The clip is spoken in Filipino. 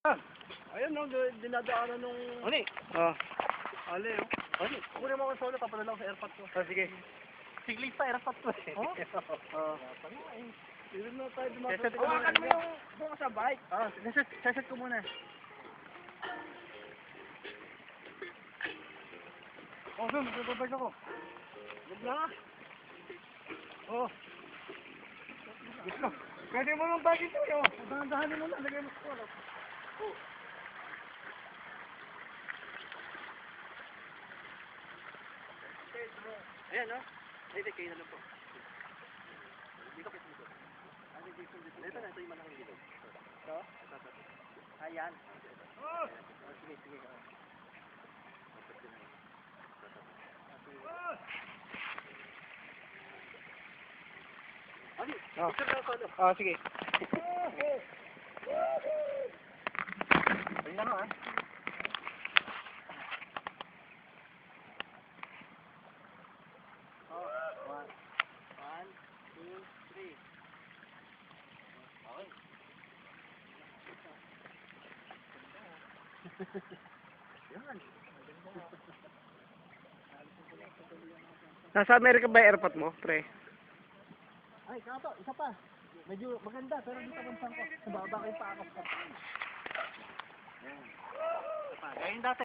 Ayun no, dinadaanan nung... Oni? Ali, oh. Oni? Kunin mo ang solo, papadala ko sa airpot ko. Sige. Siglis pa, airpot ko eh. Hindi na tayo dumapat. Seset ko Hawakan mo muna. yung bunga sa bike. Seset ko muna. Oh, doon, magbabike ako. Huwag na. Oh. Gusto. Pwede mo nung bike ito, oh. Dahan-dahanin mo na, lagay mo sa solo. Oh. Ayan, no? Ay, kayo na lang po. Dito kayo dito. Ano dito? Ito na, ito yung malaking dito. Ito? Ito. Ayan. Oh! Sige, sige. Ano? Picture na solo. Sige. Ayun na, ha? One, two, three. Okay. Yan. Nasa Amerika ba airpot mo, pre? Ay, kato, isa pa. Medyo maganda, pero dito bansan ko. Nababa kayo pa ako. Yan. Isa pa. Gayun dati.